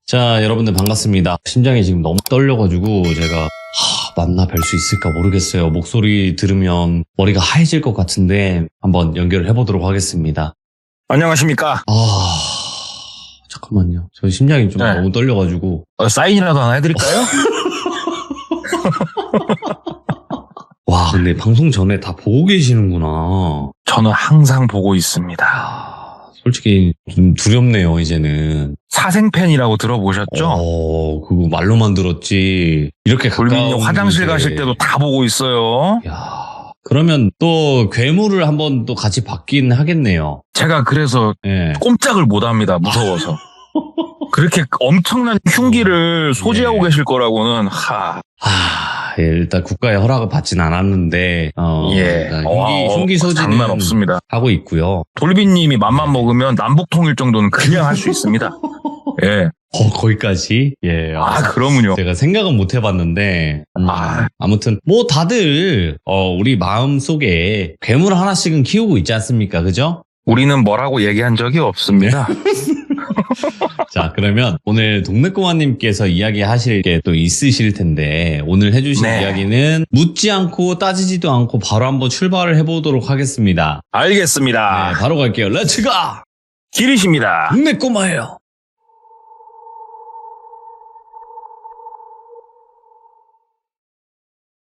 자, 여러분들 반갑습니다. 심장이 지금 너무 떨려가지고 제가 만나 뵐 수 있을까 모르겠어요. 목소리 들으면 머리가 하얘질 것 같은데 한번 연결을 해보도록 하겠습니다. 안녕하십니까? 잠깐만요. 저 심장이 좀 너무 떨려가지고. 사인이라도 하나 해드릴까요? 와, 근데 방송 전에 다 보고 계시는구나. 저는 항상 보고 있습니다. 솔직히 좀 두렵네요, 이제는. 사생팬이라고 들어보셨죠? 그거 말로만 들었지. 이렇게 돌빈이 가까운 화장실 곳에. 가실 때도 다 보고 있어요. 야, 그러면 또 괴물을 한번 또 같이 받긴 하겠네요. 제가 그래서 예. 꼼짝을 못합니다. 무서워서. 그렇게 엄청난 흉기를 소지하고 계실 거라고는 예, 일단 국가의 허락을 받진 않았는데 일단 흉기 소지는 장난 없습니다. 하고 있고요. 돌빈님이 맘만 먹으면 남북 통일 정도는 그냥 할 수 있습니다. 예. 거기까지? 예. 그러면요. 제가 생각은 못 해봤는데 아무튼 뭐 다들 우리 마음 속에 괴물 하나씩은 키우고 있지 않습니까? 그죠? 우리는 뭐라고 얘기한 적이 없습니다. 자, 그러면 오늘 동맥공화님께서 이야기하실 게 또 있으실 텐데 오늘 해주실 이야기는 묻지 않고 따지지도 않고 바로 한번 출발을 해보도록 하겠습니다. 알겠습니다. 네, 바로 갈게요. 렛츠가! 길이십니다. 동맥공화예요.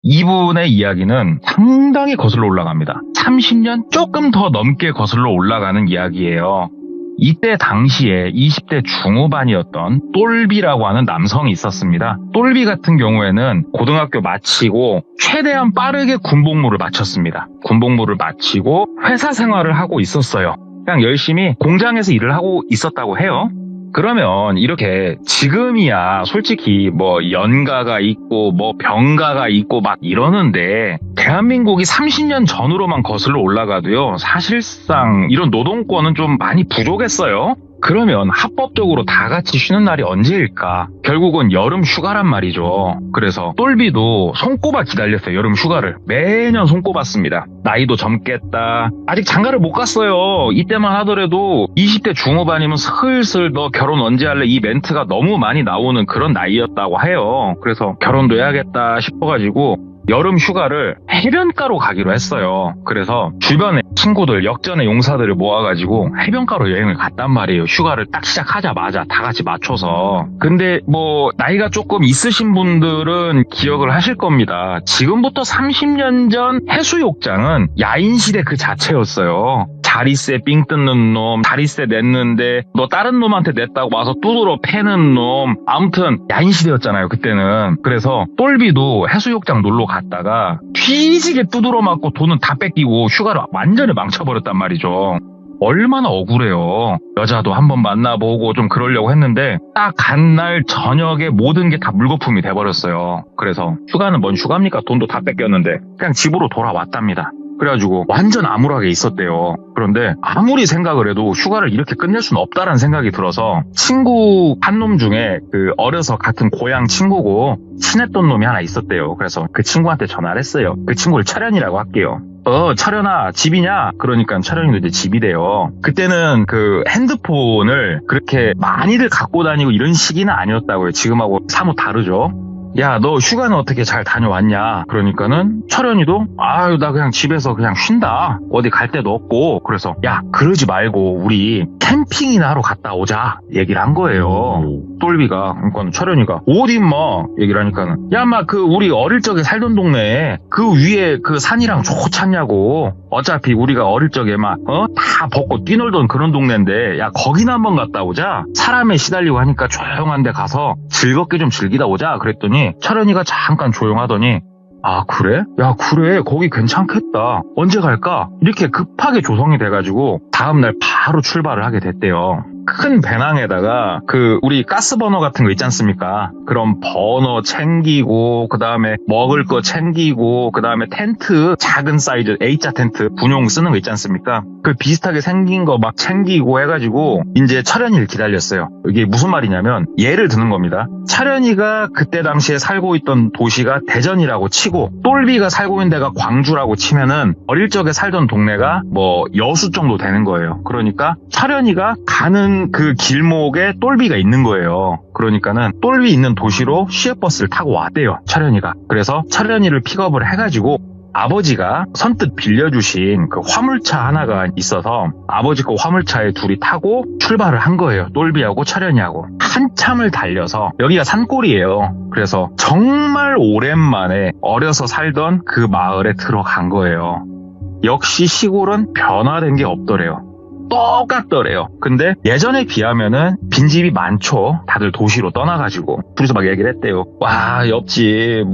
이분의 이야기는 상당히 거슬러 올라갑니다. 30년 조금 더 넘게 거슬러 올라가는 이야기예요. 이때 당시에 20대 중후반이었던 똘비라고 하는 남성이 있었습니다. 똘비 같은 경우에는 고등학교 마치고 최대한 빠르게 군복무를 마쳤습니다. 군복무를 마치고 회사 생활을 하고 있었어요. 그냥 열심히 공장에서 일을 하고 있었다고 해요. 그러면 이렇게 지금이야 솔직히 뭐 연가가 있고 뭐 병가가 있고 막 이러는데 대한민국이 30년 전으로만 거슬러 올라가도요 사실상 이런 노동권은 좀 많이 부족했어요. 그러면 합법적으로 다 같이 쉬는 날이 언제일까? 결국은 여름 휴가란 말이죠. 그래서 똘비도 손꼽아 기다렸어요. 여름 휴가를. 매년 손꼽았습니다. 나이도 젊겠다. 아직 장가를 못 갔어요. 이때만 하더라도 20대 중후반이면 슬슬 너 결혼 언제 할래? 이 멘트가 너무 많이 나오는 그런 나이였다고 해요. 그래서 결혼도 해야겠다 싶어가지고 여름 휴가를 해변가로 가기로 했어요. 그래서 주변에 친구들, 역전의 용사들을 모아가지고 해변가로 여행을 갔단 말이에요. 휴가를 딱 시작하자마자 다 같이 맞춰서. 근데 뭐 나이가 조금 있으신 분들은 기억을 하실 겁니다. 지금부터 30년 전 해수욕장은 야인시대 그 자체였어요. 자리세 삥 뜯는 놈, 자리세 냈는데 너 다른 놈한테 냈다고 와서 두드러 패는 놈. 아무튼 야인시대였잖아요 그때는. 그래서 똘비도 해수욕장 놀러 갔다가 뒤지게 두드러 맞고 돈은 다 뺏기고 휴가를 완전히 망쳐버렸단 말이죠. 얼마나 억울해요. 여자도 한번 만나보고 좀 그러려고 했는데 딱 간 날 저녁에 모든 게 다 물거품이 돼버렸어요. 그래서 휴가는 뭔 휴가입니까? 돈도 다 뺏겼는데 그냥 집으로 돌아왔답니다. 그래가지고 완전 암울하게 있었대요. 그런데 아무리 생각을 해도 휴가를 이렇게 끝낼 수는 없다라는 생각이 들어서 친구 한 놈 중에 그 어려서 같은 고향 친구고 친했던 놈이 하나 있었대요. 그래서 그 친구한테 전화를 했어요. 그 친구를 철현이라고 할게요. 철현아 집이냐? 그러니까 철현이도 이제 집이래요. 그때는 그 핸드폰을 그렇게 많이들 갖고 다니고 이런 시기는 아니었다고요. 지금하고 사뭇 다르죠. 야, 너 휴가는 어떻게 잘 다녀왔냐? 그러니까는 철현이도 나 그냥 집에서 그냥 쉰다. 어디 갈 데도 없고. 그래서 야, 그러지 말고 우리 캠핑이나 하러 갔다 오자. 얘기를 한 거예요. 똘비가. 그러니까 철현이가 어디 임마? 얘기를 하니까는 야, 마 그 우리 어릴 적에 살던 동네에 그 위에 그 산이랑 좋지 않냐고. 어차피 우리가 어릴 적에 막 다 벗고 뛰놀던 그런 동네인데 야, 거기나 한번 갔다 오자. 사람에 시달리고 하니까 조용한 데 가서 즐겁게 좀 즐기다 오자. 그랬더니 철현이가 잠깐 조용하더니 그래? 야, 그래. 거기 괜찮겠다. 언제 갈까? 이렇게 급하게 조성이 돼가지고 다음날 바로 출발을 하게 됐대요. 큰 배낭에다가 우리 가스버너 같은 거 있지 않습니까? 그런 버너 챙기고 그 다음에 먹을 거 챙기고 그 다음에 텐트 작은 사이즈 A자 텐트 분용 쓰는 거 있지 않습니까? 그 비슷하게 생긴 거 막 챙기고 해가지고 이제 철현이를 기다렸어요. 이게 무슨 말이냐면 예를 드는 겁니다. 철현이가 그때 당시에 살고 있던 도시가 대전이라고 치고 똘비가 살고 있는 데가 광주라고 치면은 어릴 적에 살던 동네가 뭐 여수 정도 되는 거예요. 그러니까 철현이가 가는 가는 그 길목에 똘비가 있는 거예요. 그러니까는 똘비 있는 도시로 시외버스를 타고 왔대요, 철현이가. 그래서 철현이를 픽업을 해가지고 아버지가 선뜻 빌려주신 그 화물차 하나가 있어서 아버지 그 화물차에 둘이 타고 출발을 한 거예요. 똘비하고 철현이하고. 한참을 달려서, 여기가 산골이에요. 그래서 정말 오랜만에 어려서 살던 그 마을에 들어간 거예요. 역시 시골은 변화된 게 없더래요. 똑같더래요. 근데 예전에 비하면은 빈집이 많죠. 다들 도시로 떠나가지고. 둘이서 막 얘기를 했대요. 와, 옆집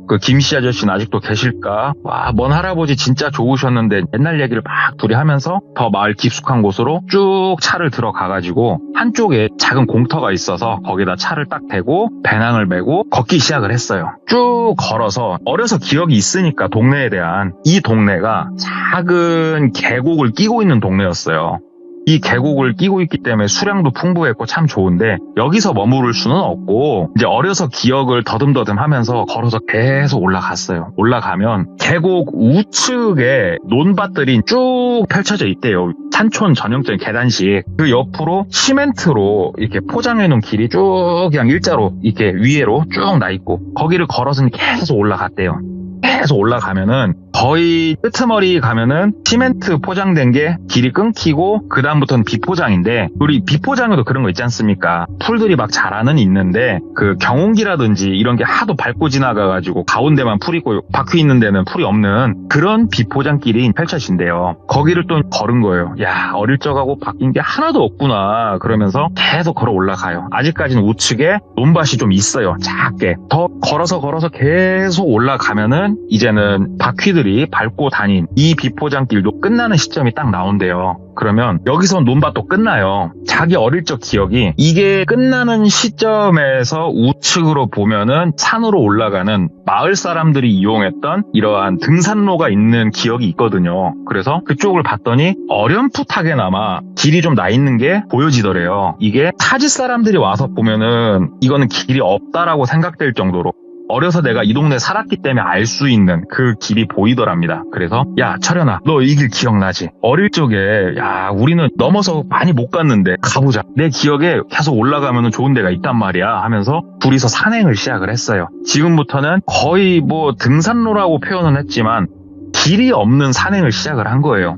그 김씨 아저씨는 아직도 계실까? 와, 먼 할아버지 진짜 좋으셨는데. 옛날 얘기를 막 둘이 하면서 더 마을 깊숙한 곳으로 쭉 차를 들어가가지고 한쪽에 작은 공터가 있어서 거기다 차를 딱 대고 배낭을 메고 걷기 시작을 했어요. 쭉 걸어서, 어려서 기억이 있으니까 동네에 대한, 이 동네가 작은 계곡을 끼고 있는 동네였어요. 이 계곡을 끼고 있기 때문에 수량도 풍부했고 참 좋은데, 여기서 머무를 수는 없고 이제 어려서 기억을 더듬더듬 하면서 걸어서 계속 올라갔어요. 올라가면 계곡 우측에 논밭들이 쭉 펼쳐져 있대요. 산촌 전형적인 계단식. 그 옆으로 시멘트로 이렇게 포장해 놓은 길이 쭉 그냥 일자로 이렇게 위에로 쭉 나 있고, 거기를 걸어서 계속 올라갔대요. 계속 올라가면은 거의 끄트머리 가면은 시멘트 포장된 게 길이 끊기고, 그 다음부터는 비포장인데, 우리 비포장에도 그런 거 있지 않습니까? 풀들이 막 자라는 있는데 그 경운기라든지 이런 게 하도 밟고 지나가가지고 가운데만 풀이 있고 바퀴 있는 데는 풀이 없는 그런 비포장길이 펼쳐진대요. 거기를 또 걸은 거예요. 야, 어릴 적하고 바뀐 게 하나도 없구나 그러면서 계속 걸어 올라가요. 아직까지는 우측에 논밭이 좀 있어요. 작게. 더 걸어서 계속 올라가면은 이제는 바퀴들이 밟고 다닌 이 비포장길도 끝나는 시점이 딱 나온대요. 그러면 여기서 논밭도 끝나요. 자기 어릴 적 기억이, 이게 끝나는 시점에서 우측으로 보면은 산으로 올라가는 마을 사람들이 이용했던 이러한 등산로가 있는 기억이 있거든요. 그래서 그쪽을 봤더니 어렴풋하게나마 길이 좀 나 있는 게 보여지더래요. 이게 타지 사람들이 와서 보면은 이거는 길이 없다라고 생각될 정도로, 어려서 내가 이 동네 살았기 때문에 알 수 있는 그 길이 보이더랍니다. 그래서 야, 철현아, 너 이 길 기억나지? 어릴 적에 야, 우리는 넘어서 많이 못 갔는데 가보자. 내 기억에 계속 올라가면 좋은 데가 있단 말이야 하면서 둘이서 산행을 시작을 했어요. 지금부터는 거의 등산로라고 표현은 했지만 길이 없는 산행을 시작을 한 거예요.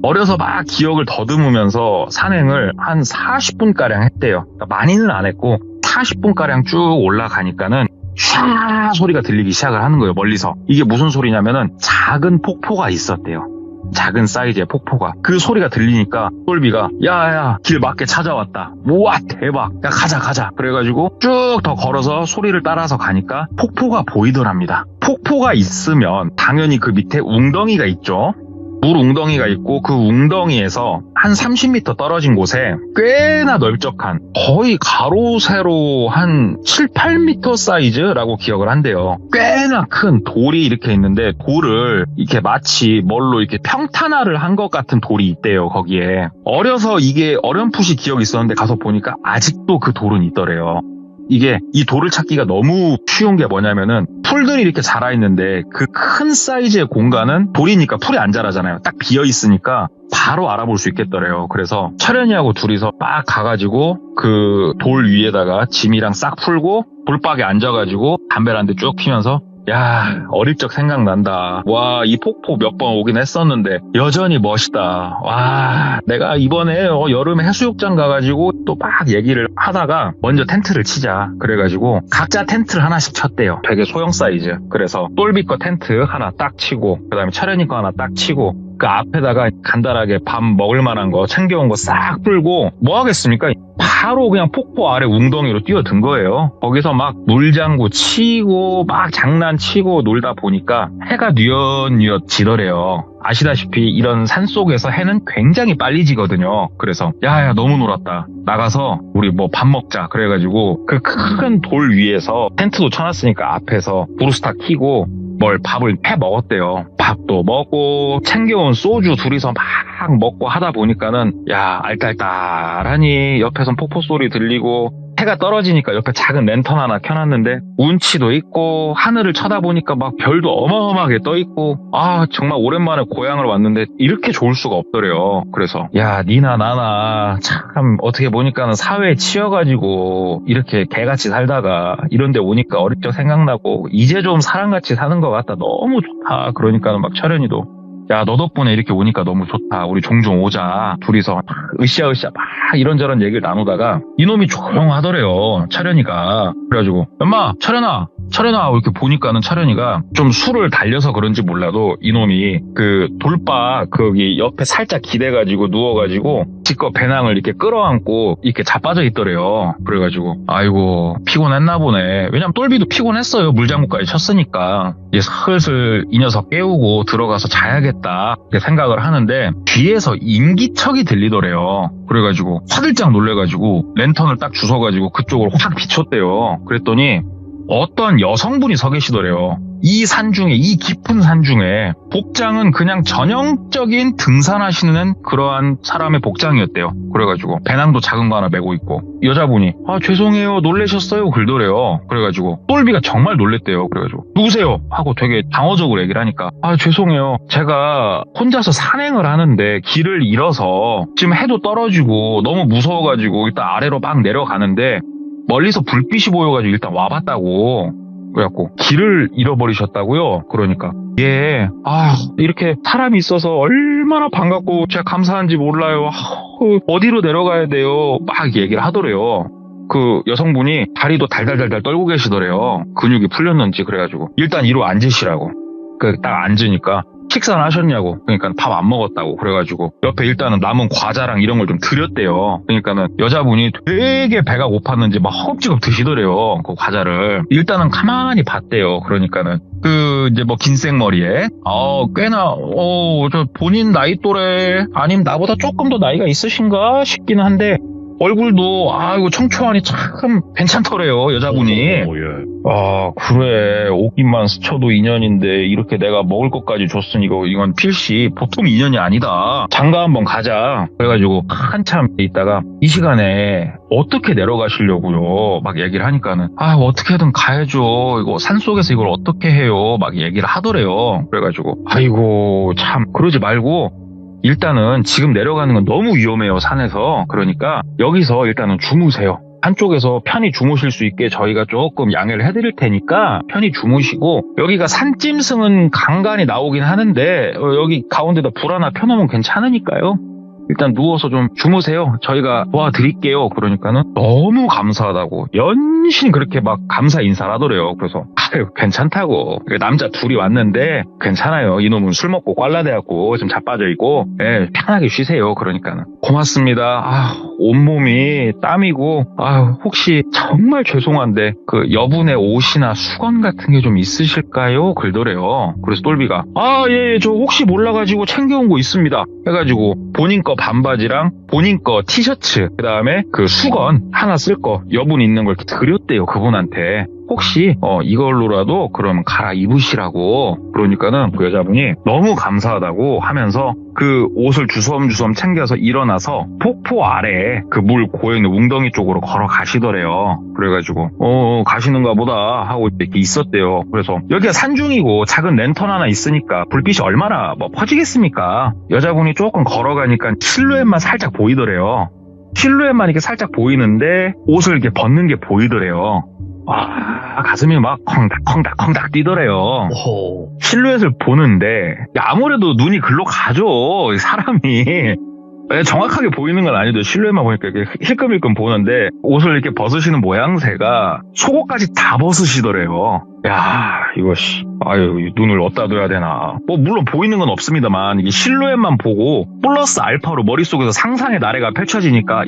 어려서 막 기억을 더듬으면서 산행을 한 40분가량 했대요. 그러니까 많이는 안 했고 40분가량 쭉 올라가니까는 샤 소리가 들리기 시작을 하는 거예요. 멀리서. 이게 무슨 소리냐면은 작은 폭포가 있었대요. 작은 사이즈의 폭포가. 그 소리가 들리니까 똘비가 야야, 길 맞게 찾아왔다. 우와, 대박. 야, 가자. 그래가지고 쭉 더 걸어서 소리를 따라서 가니까 폭포가 보이더랍니다. 폭포가 있으면 당연히 그 밑에 웅덩이가 있죠. 물 웅덩이가 있고, 그 웅덩이에서 한 30m 떨어진 곳에 꽤나 넓적한, 거의 가로 세로 한 7, 8m 사이즈라고 기억을 한대요. 꽤나 큰 돌이 이렇게 있는데, 돌을 이렇게 마치 뭘로 이렇게 평탄화를 한 것 같은 돌이 있대요, 거기에. 어려서 이게 어렴풋이 기억이 있었는데 가서 보니까 아직도 그 돌은 있더래요. 이게 이 돌을 찾기가 너무 쉬운 게 뭐냐면은, 풀들이 이렇게 자라있는데 그 큰 사이즈의 공간은 돌이니까 풀이 안 자라잖아요. 딱 비어있으니까 바로 알아볼 수 있겠더래요. 그래서 철현이하고 둘이서 막 가가지고 그 돌 위에다가 짐이랑 싹 풀고 돌박에 앉아가지고 담배를 한 대 쭉 피면서, 야, 어릴 적 생각난다. 와, 이 폭포 몇 번 오긴 했었는데 여전히 멋있다. 와, 내가 이번에 여름에 해수욕장 가가지고 또 막 얘기를 하다가 먼저 텐트를 치자. 그래가지고 각자 텐트를 하나씩 쳤대요. 되게 소형 사이즈. 그래서 똘비 거 텐트 하나 딱 치고, 그 다음에 철현이 거 하나 딱 치고, 그 앞에다가 간단하게 밥 먹을 만한 거 챙겨온 거 싹 풀고, 뭐 하겠습니까? 바로 그냥 폭포 아래 웅덩이로 뛰어든 거예요. 거기서 막 물장구 치고 막 장난치고 놀다 보니까 해가 뉘엿뉘엿 지더래요. 아시다시피 이런 산속에서 해는 굉장히 빨리 지거든요. 그래서 야, 너무 놀았다. 나가서 우리 밥 먹자. 그래가지고 그 큰 돌 위에서 텐트도 쳐놨으니까 앞에서 브루스타 켜고 밥을 해 먹었대요. 밥도 먹고 챙겨온 소주 둘이서 막 먹고 하다 보니까는 야, 알딸딸하니 옆에선 폭포 소리 들리고 해가 떨어지니까 옆에 작은 랜턴 하나 켜놨는데 운치도 있고 하늘을 쳐다보니까 막 별도 어마어마하게 떠있고 정말 오랜만에 고향을 왔는데 이렇게 좋을 수가 없더래요. 그래서 야 니나 나나 참 어떻게 보니까는 사회에 치여가지고 이렇게 개같이 살다가 이런 데 오니까 어릴 적 생각나고 이제 좀 사람같이 사는 것 같다. 너무 좋다. 그러니까는 막 철현이도 야, 너 덕분에 이렇게 오니까 너무 좋다. 우리 종종 오자. 둘이서 막 으쌰으쌰 막 이런저런 얘기를 나누다가 이놈이 조용하더래요. 철현이가. 그래가지고 엄마 철현아 이렇게 보니까는 철현이가 좀 술을 달려서 그런지 몰라도 이놈이 그 돌바 거기 옆에 살짝 기대가지고 누워가지고 지껏 배낭을 이렇게 끌어안고 이렇게 자빠져 있더래요. 그래가지고 아이고 피곤했나 보네. 왜냐면 똘비도 피곤했어요. 물장구까지 쳤으니까 이제 슬슬 이 녀석 깨우고 들어가서 자야겠다 이렇게 생각을 하는데 뒤에서 인기척이 들리더래요. 그래가지고 화들짝 놀래가지고 랜턴을 딱 주워가지고 그쪽을 확 비췄대요. 그랬더니 어떤 여성분이 서 계시더래요. 이 산중에, 이 깊은 산중에 복장은 그냥 전형적인 등산하시는 그러한 사람의 복장이었대요. 그래가지고 배낭도 작은 거 하나 메고 있고 여자분이 죄송해요 놀라셨어요 그러더래요. 그래가지고 똘비가 정말 놀랬대요. 그래가지고 누구세요? 하고 되게 방어적으로 얘기를 하니까 죄송해요 제가 혼자서 산행을 하는데 길을 잃어서 지금 해도 떨어지고 너무 무서워가지고 일단 아래로 막 내려가는데 멀리서 불빛이 보여가지고 일단 와봤다고. 그래갖고 길을 잃어버리셨다고요? 그러니까 이렇게 사람이 있어서 얼마나 반갑고 제가 감사한지 몰라요. 어디로 내려가야 돼요? 막 얘기를 하더래요. 그 여성분이 다리도 달달달달 떨고 계시더래요. 근육이 풀렸는지. 그래가지고 일단 이로 앉으시라고. 딱 앉으니까 식사는 하셨냐고. 그러니까 밥 안 먹었다고. 그래가지고 옆에 일단은 남은 과자랑 이런 걸 좀 드렸대요. 그러니까는 여자분이 되게 배가 고팠는지 막 허겁지겁 드시더래요. 그 과자를. 일단은 가만히 봤대요. 그러니까는 이제 뭐 긴 생머리에 꽤나 저 본인 나이 또래 아님 나보다 조금 더 나이가 있으신가 싶기는 한데 얼굴도 이거 청초하니 참 괜찮더래요. 여자분이. 그래 오기만 스쳐도 인연인데 이렇게 내가 먹을 것까지 줬으니 이건 필시 보통 인연이 아니다. 장가 한번 가자. 그래가지고 한참 있다가 이 시간에 어떻게 내려가시려고요 막 얘기를 하니까는 어떻게든 가야죠. 이거 산속에서 이걸 어떻게 해요 막 얘기를 하더래요. 그래가지고 아이고 참 그러지 말고 일단은 지금 내려가는 건 너무 위험해요 산에서. 그러니까 여기서 일단은 주무세요. 한쪽에서 편히 주무실 수 있게 저희가 조금 양해를 해드릴 테니까 편히 주무시고 여기가 산짐승은 간간히 나오긴 하는데 여기 가운데다 불 하나 펴놓으면 괜찮으니까요. 일단 누워서 좀 주무세요. 저희가 도와드릴게요. 그러니까는 너무 감사하다고 연신 그렇게 막 감사 인사를 하더래요. 그래서 괜찮다고. 남자 둘이 왔는데 괜찮아요. 이놈은 술 먹고 꽐라대갖고 좀 자빠져 있고 편하게 쉬세요. 그러니까는 고맙습니다. 온몸이 땀이고 혹시 정말 죄송한데 그 여분의 옷이나 수건 같은 게 좀 있으실까요? 그러더래요. 그래서 똘비가 예, 저 혹시 몰라가지고 챙겨온 거 있습니다. 해가지고 본인 거 반바지랑 본인 거 티셔츠 그 다음에 그 수건 하나 쓸 거 여분 있는 걸 드렸대요. 그분한테. 혹시 이걸로라도 그럼 갈아입으시라고. 그러니까는 그 여자분이 너무 감사하다고 하면서 그 옷을 주섬주섬 챙겨서 일어나서 폭포 아래 그 물 고여있는 웅덩이 쪽으로 걸어가시더래요. 그래가지고 가시는가 보다 하고 이렇게 있었대요. 그래서 여기가 산중이고 작은 랜턴 하나 있으니까 불빛이 얼마나 퍼지겠습니까. 여자분이 조금 걸어가니까 실루엣만 살짝 보이더래요. 실루엣만 이렇게 살짝 보이는데 옷을 이렇게 벗는 게 보이더래요. 가슴이 막 콩닥콩닥 뛰더래요. 실루엣을 보는데 아무래도 눈이 글로 가죠. 사람이 정확하게 보이는 건 아니도 실루엣만 보니까 이렇게 힐끔힐끔 보는데 옷을 이렇게 벗으시는 모양새가 속옷까지 다 벗으시더래요. 이거 눈을 어디다 둬야 되나. 물론 보이는 건 없습니다만 이게 실루엣만 보고 플러스 알파로 머릿속에서 상상의 나래가 펼쳐지니까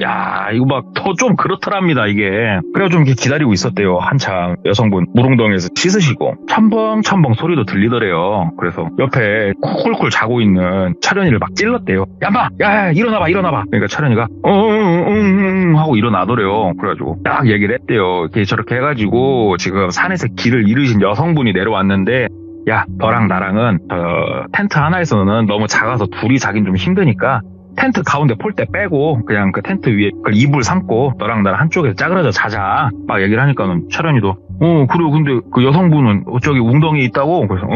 이거 막 더 좀 그렇더랍니다 이게. 그래서 좀 이렇게 기다리고 있었대요. 한참 여성분 물웅덩이에서 씻으시고 첨벙첨벙 소리도 들리더래요. 그래서 옆에 콜콜 자고 있는 철현이를 막 찔렀대요. 야마 일어나봐. 그러니까 철현이가 하고 일어나더래요. 그래가지고 딱 얘기를 했대요. 이렇게 저렇게 해가지고 지금 산에서 길을 잃으신 여성분이 내려왔는데 너랑 나랑은 텐트 하나에서는 너무 작아서 둘이 자긴 좀 힘드니까 텐트 가운데 폴대 빼고 그냥 그 텐트 위에 그 이불 삼고 너랑 나랑 한쪽에서 짜그라져 자자 막 얘기를 하니까는 철현이도 그래 근데 그 여성분은 저기 웅덩이에 있다고 그래서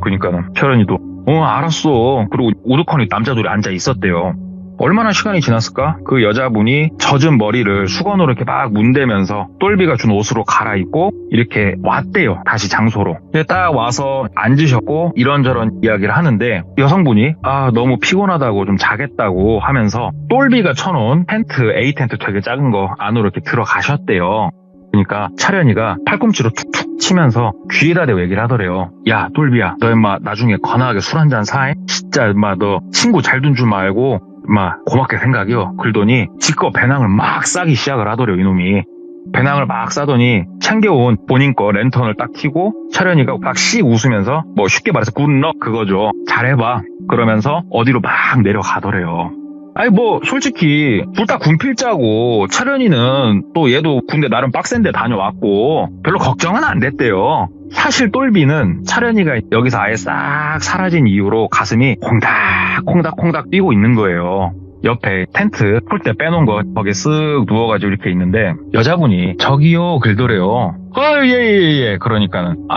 그러니까는 철현이도 알았어. 그리고 오두커니 남자들이 앉아 있었대요. 얼마나 시간이 지났을까? 그 여자분이 젖은 머리를 수건으로 이렇게 막 문대면서 똘비가 준 옷으로 갈아입고 이렇게 왔대요. 다시 장소로. 근데 딱 와서 앉으셨고 이런저런 이야기를 하는데 여성분이 너무 피곤하다고 좀 자겠다고 하면서 똘비가 쳐놓은 텐트, A 텐트 되게 작은 거 안으로 이렇게 들어가셨대요. 그러니까 차련이가 팔꿈치로 툭툭 치면서 귀에다 대고 얘기를 하더래요. 야 똘비야 너 인마 나중에 건하게 술 한잔 사해? 진짜 인마 너 친구 잘 둔 줄 말고 고맙게 생각이요. 그러더니 지껏 배낭을 막 싸기 시작을 하더래요. 이놈이 배낭을 막 싸더니 챙겨온 본인 거 랜턴을 딱 켜고 차련이가 막 씩 웃으면서 쉽게 말해서 굿럭 그거죠. 잘해봐 그러면서 어디로 막 내려가더래요. 아니 솔직히 둘 다 군필자고 차련이는 또 얘도 군대 나름 빡센데 다녀왔고 별로 걱정은 안 됐대요. 사실 똘비는 차련이가 여기서 아예 싹 사라진 이후로 가슴이 콩닥콩닥 뛰고 있는 거예요. 옆에 텐트 폴대 빼놓은 거 거기에 쓱 누워가지고 이렇게 있는데 여자분이 저기요 글더래요. 예. 그러니까는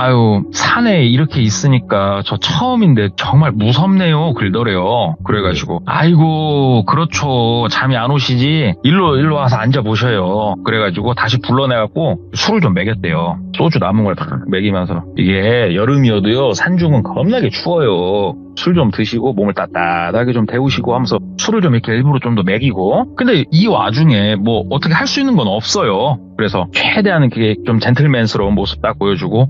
산에 이렇게 있으니까 저 처음인데 정말 무섭네요 글더래요. 그래가지고 아이고 그렇죠 잠이 안 오시지 일로 와서 앉아보셔요. 그래가지고 다시 불러내갖고 술을 좀 먹였대요. 소주 남은 걸 다 먹이면서 이게 여름이어도요 산중은 겁나게 추워요. 술 좀 드시고 몸을 따뜻하게 좀 데우시고 하면서 술을 좀 이렇게 일부러 좀 더 먹이고 근데 이 와중에 어떻게 할 수 있는 건 없어요. 그래서 최대한 그게 좀 젠틀맨스러운 모습 딱 보여주고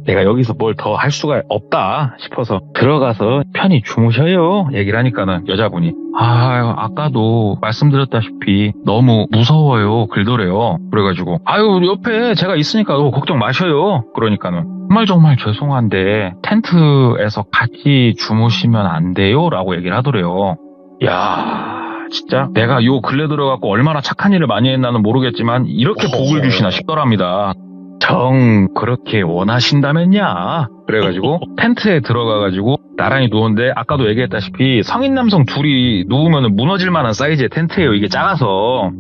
내가 여기서 뭘 더 할 수가 없다 싶어서 들어가서 편히 주무셔요 얘기를 하니까는 여자분이 아까도 말씀드렸다시피 너무 무서워요 글더래요. 그래가지고 옆에 제가 있으니까 걱정 마셔요. 그러니까는 정말 죄송한데 텐트에서 같이 주무시면 안 돼요 라고 얘기를 하더래요. 진짜 내가 요 근래 들어갖고 얼마나 착한 일을 많이 했나는 모르겠지만 이렇게 복을 주시나 싶더랍니다. 정 그렇게 원하신다면야. 그래가지고 텐트에 들어가가지고 나란히 누웠는데 아까도 얘기했다시피 성인 남성 둘이 누우면 무너질 만한 사이즈의 텐트예요. 이게 작아서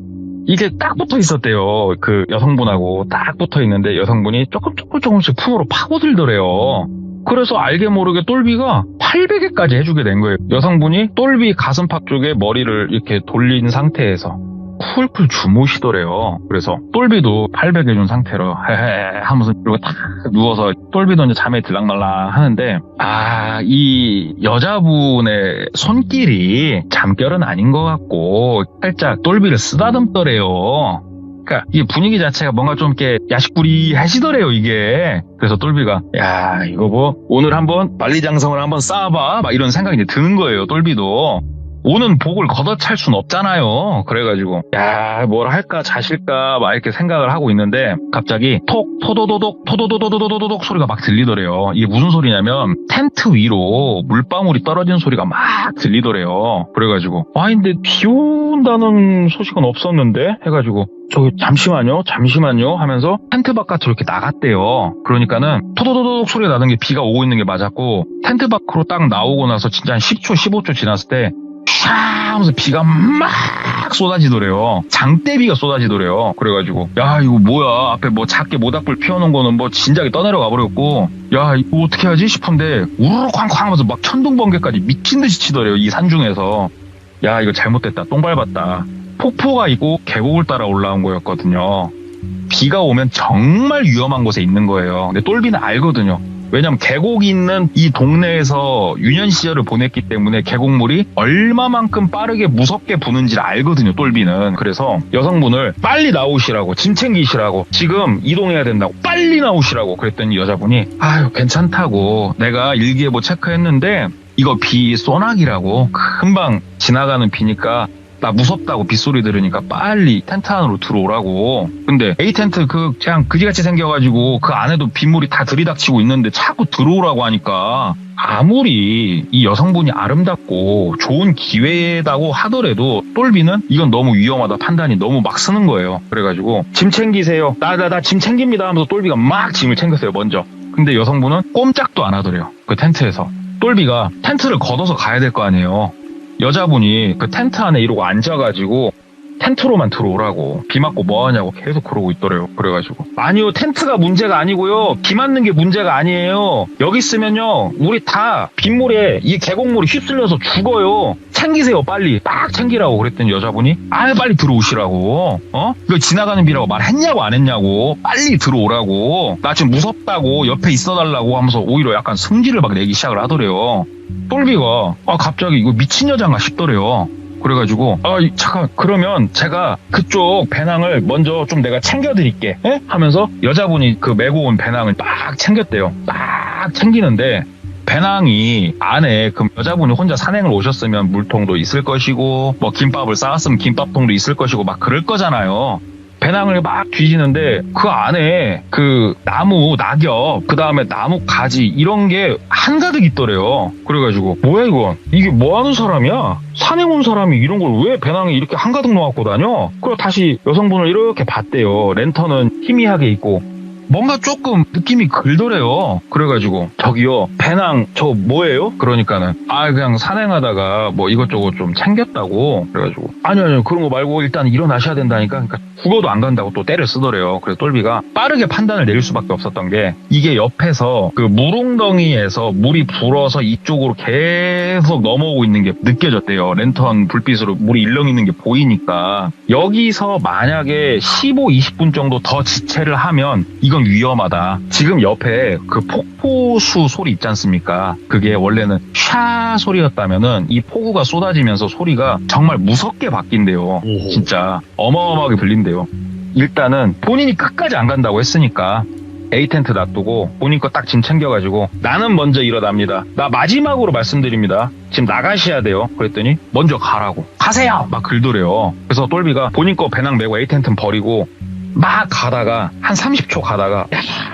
이게 딱 붙어 있었대요. 그 여성분하고 딱 붙어 있는데 여성분이 조금씩 품으로 파고들더래요. 그래서 알게 모르게 똘비가 800에까지 해주게 된 거예요. 여성분이 똘비 가슴팍 쪽에 머리를 이렇게 돌린 상태에서 쿨쿨 주무시더래요. 그래서 똘비도 800 해준 상태로 헤헤 하면서 그리고 딱 누워서 똘비도 이제 잠에 들락날락 하는데 이 여자분의 손길이 잠결은 아닌 것 같고 살짝 똘비를 쓰다듬더래요. 그러니까 이 분위기 자체가 뭔가 좀 이렇게 야식부리하시더래요 이게. 그래서 똘비가 이거 오늘 한번 만리장성을 한번 쌓아봐 막 이런 생각이 이제 드는 거예요. 똘비도 오는 복을 걷어찰 순 없잖아요. 그래가지고 뭘 할까 자실까 막 이렇게 생각을 하고 있는데 갑자기 토도도독 소리가 막 들리더래요. 이게 무슨 소리냐면 텐트 위로 물방울이 떨어지는 소리가 막 들리더래요. 그래가지고 근데 비 온다는 소식은 없었는데 해가지고 저기 잠시만요 하면서 텐트 바깥으로 이렇게 나갔대요. 그러니까는 토도도독 소리가 나는 게 비가 오고 있는 게 맞았고 텐트 밖으로 딱 나오고 나서 진짜 한 10초 15초 지났을 때 샤 하면서 비가 막 쏟아지더래요. 장대비가 쏟아지더래요. 그래가지고 이거 뭐야 앞에 작게 모닥불 피워놓은 거는 진작에 떠내려가 버렸고 이거 어떻게 하지 싶은데 우르르 쾅쾅 하면서 막 천둥번개까지 미친듯이 치더래요. 이 산중에서 이거 잘못됐다 똥 밟았다. 폭포가 있고 계곡을 따라 올라온 거였거든요. 비가 오면 정말 위험한 곳에 있는 거예요. 근데 똘비는 알거든요. 왜냐면 계곡이 있는 이 동네에서 유년 시절을 보냈기 때문에 계곡물이 얼마만큼 빠르게 무섭게 부는지를 알거든요. 똘비는. 그래서 여성분을 빨리 나오시라고 짐 챙기시라고 지금 이동해야 된다고 빨리 나오시라고 그랬더니 여자분이 괜찮다고 내가 일기예보 체크했는데 이거 비 소나기라고 금방 지나가는 비니까 나 무섭다고 빗소리 들으니까 빨리 텐트 안으로 들어오라고. 근데 A 텐트 그냥 그지같이 생겨가지고 그 안에도 빗물이 다 들이닥치고 있는데 자꾸 들어오라고 하니까 아무리 이 여성분이 아름답고 좋은 기회다고 하더라도 똘비는 이건 너무 위험하다 판단이 너무 막 쓰는 거예요. 그래가지고 짐 챙기세요. 나 짐 챙깁니다 하면서 똘비가 막 짐을 챙겼어요 먼저. 근데 여성분은 꼼짝도 안 하더래요. 그 텐트에서. 똘비가 텐트를 걷어서 가야 될 거 아니에요. 여자분이 그 텐트 안에 이러고 앉아가지고 텐트로만 들어오라고, 비 맞고 뭐하냐고 계속 그러고 있더래요. 그래가지고 아니요, 텐트가 문제가 아니고요, 비 맞는 게 문제가 아니에요. 여기 있으면요 우리 다 빗물에 이 계곡물이 휩쓸려서 죽어요. 챙기세요, 빨리. 막 챙기라고 그랬더니 여자분이 빨리 들어오시라고. 이거 지나가는 비라고 말했냐고 안 했냐고, 빨리 들어오라고, 나 지금 무섭다고 옆에 있어달라고 하면서 오히려 약간 승질을 막 내기 시작을 하더래요. 똘비가 갑자기 이거 미친 여잔가 싶더래요. 그래가지고 잠깐, 그러면 제가 그쪽 배낭을 먼저 좀 내가 챙겨드릴게, 에? 하면서 여자분이 그 메고 온 배낭을 막 챙겼대요. 막 챙기는데 배낭이 안에, 그럼 여자분이 혼자 산행을 오셨으면 물통도 있을 것이고 뭐 김밥을 싸왔으면 김밥통도 있을 것이고 막 그럴 거잖아요. 배낭을 막 뒤지는데 그 안에 그 나무 낙엽, 그 다음에 나무 가지 이런 게 한가득 있더래요. 그래가지고 뭐야 이건, 이게 뭐 하는 사람이야? 산행 온 사람이 이런 걸 왜 배낭에 이렇게 한가득 넣어갖고 다녀? 그리고 다시 여성분을 이렇게 봤대요. 랜턴은 희미하게 있고 뭔가 조금 느낌이 글더래요. 그래가지고 저기요, 배낭 저 뭐예요? 그러니까는 그냥 산행하다가 뭐 이것저것 좀 챙겼다고. 그래가지고 아니요 그런 거 말고 일단 일어나셔야 된다니까. 그러니까 죽어도 안 간다고 또 때를 쓰더래요. 그래서 똘비가 빠르게 판단을 내릴 수밖에 없었던 게, 이게 옆에서 그 물웅덩이에서 물이 불어서 이쪽으로 계속 넘어오고 있는 게 느껴졌대요. 랜턴 불빛으로 물이 일렁이는 게 보이니까 여기서 만약에 15, 20분 정도 더 지체를 하면 이건 위험하다. 지금 옆에 그 폭포수 소리 있지 않습니까? 그게 원래는 샤 소리였다면은 이 폭우가 쏟아지면서 소리가 정말 무섭게 바뀐대요. 진짜 어마어마하게 들린대요. 일단은 본인이 끝까지 안 간다고 했으니까 A텐트 놔두고 본인 거 딱 짐 챙겨가지고 나는 먼저 일어납니다. 나 마지막으로 말씀드립니다. 지금 나가셔야 돼요. 그랬더니 먼저 가라고. 가세요! 막 글더래요. 그래서 똘비가 본인 거 배낭 메고 A텐트는 버리고 막 가다가 한 30초 가다가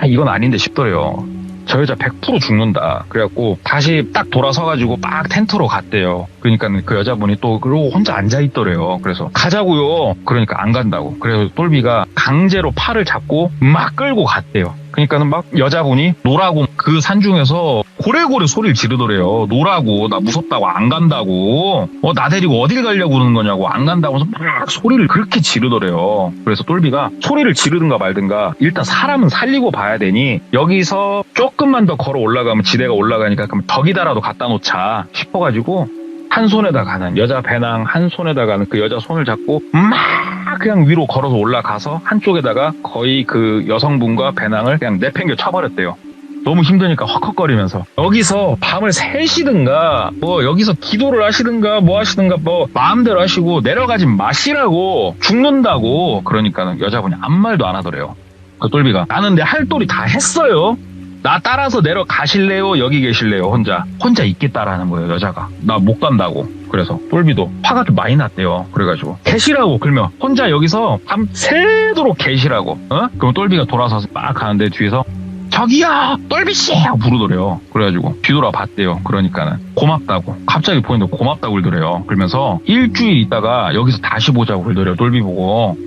이건 아닌데 싶더래요. 저 여자 100% 죽는다. 그래갖고 다시 딱 돌아서가지고 막 텐트로 갔대요. 그러니까 그 여자분이 또 그러고 혼자 앉아있더래요. 그래서 가자고요. 그러니까 안 간다고. 그래서 똘비가 강제로 팔을 잡고 막 끌고 갔대요. 그러니까는 막 여자분이 노라고 그 산중에서 고래고래 소리를 지르더래요. 노라고, 나 무섭다고, 안 간다고, 나 데리고 어딜 가려고 그러는 거냐고, 안 간다고 해서 막 소리를 그렇게 지르더래요. 그래서 똘비가 소리를 지르든가 말든가 일단 사람은 살리고 봐야 되니 여기서 조금만 더 걸어 올라가면 지대가 올라가니까 그럼 덕이다라도 갖다 놓자 싶어가지고 한 손에다 가는 여자 배낭, 한 손에다 가는 그 여자 손을 잡고 막 그냥 위로 걸어서 올라가서 한쪽에다가 거의 그 여성분과 배낭을 그냥 내팽겨 쳐버렸대요. 너무 힘드니까 헉헉거리면서 여기서 밤을 새시든가 뭐 여기서 기도를 하시든가 뭐 하시든가 뭐 마음대로 하시고 내려가지 마시라고, 죽는다고. 그러니까 여자분이 아무 말도 안 하더래요. 그 똘비가 나는 내 할 도리 다 했어요. 나 따라서 내려가실래요? 여기 계실래요? 혼자 있겠다라는 거예요. 여자가 나 못 간다고. 그래서 똘비도 화가 좀 많이 났대요. 그래가지고 계시라고. 그러면 혼자 여기서 밤 새도록 계시라고. 그럼 똘비가 돌아서서 막 가는데 뒤에서 저기요 똘비씨 하고 부르더래요. 그래가지고 뒤돌아 봤대요. 그러니까는 고맙다고, 갑자기 보이는데 고맙다고 그러더래요. 그러면서 일주일 있다가 여기서 다시 보자고 그러더래요. 똘비 보고.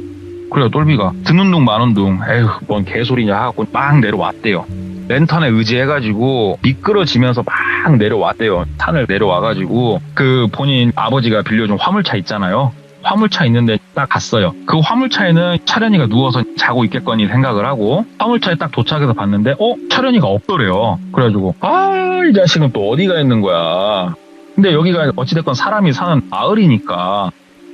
그래요. 똘비가 듣는 둥 마는 둥 에휴 뭔 개소리냐 하고 막 내려왔대요. 랜턴에 의지해가지고 미끄러지면서 막 내려왔대요. 산을 내려와가지고 그 본인 아버지가 빌려준 화물차 있잖아요. 화물차 있는데 딱 갔어요. 그 화물차에는 차련이가 누워서 자고 있겠거니 생각을 하고 화물차에 딱 도착해서 봤는데 차련이가 없더래요. 그래가지고 이 자식은 또 어디가 있는 거야. 근데 여기가 어찌됐건 사람이 사는 마을이니까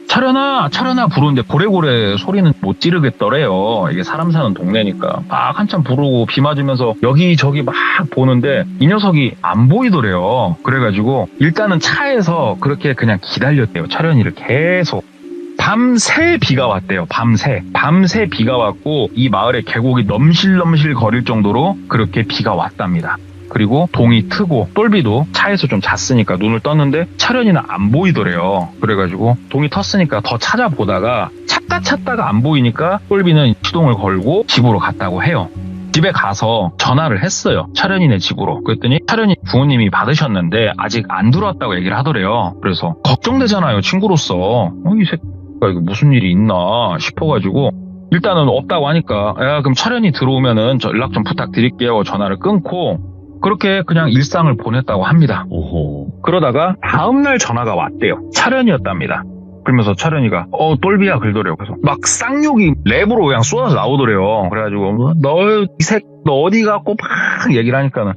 차련아 부르는데 고래고래 소리는 못 지르겠더래요. 이게 사람 사는 동네니까 막 한참 부르고 비 맞으면서 여기저기 막 보는데 이 녀석이 안 보이더래요. 그래가지고 일단은 차에서 그렇게 그냥 기다렸대요. 차련이를 계속. 밤새 비가 왔대요. 밤새 비가 왔고 이 마을에 계곡이 넘실넘실 거릴 정도로 그렇게 비가 왔답니다. 그리고 동이 트고 똘비도 차에서 좀 잤으니까 눈을 떴는데 차련이는 안 보이더래요. 그래가지고 동이 텄으니까 더 찾아보다가 찾다가 안 보이니까 똘비는 시동을 걸고 집으로 갔다고 해요. 집에 가서 전화를 했어요. 차련이네 집으로. 그랬더니 차련이 부모님이 받으셨는데 아직 안 들어왔다고 얘기를 하더래요. 그래서 걱정되잖아요. 친구로서. 이 새끼가 이거 무슨 일이 있나 싶어가지고 일단은 없다고 하니까 그럼 차련이 들어오면은 저 연락 좀 부탁드릴게요. 전화를 끊고 그렇게 그냥 일상을 보냈다고 합니다. 오호. 그러다가 다음날 전화가 왔대요. 차련이었답니다. 그러면서 차련이가 똘비야 그러더래요. 그래서 막 쌍욕이 랩으로 그냥 쏟아져 나오더래요. 그래가지고 너 어디 갔고 막 얘기를 하니까는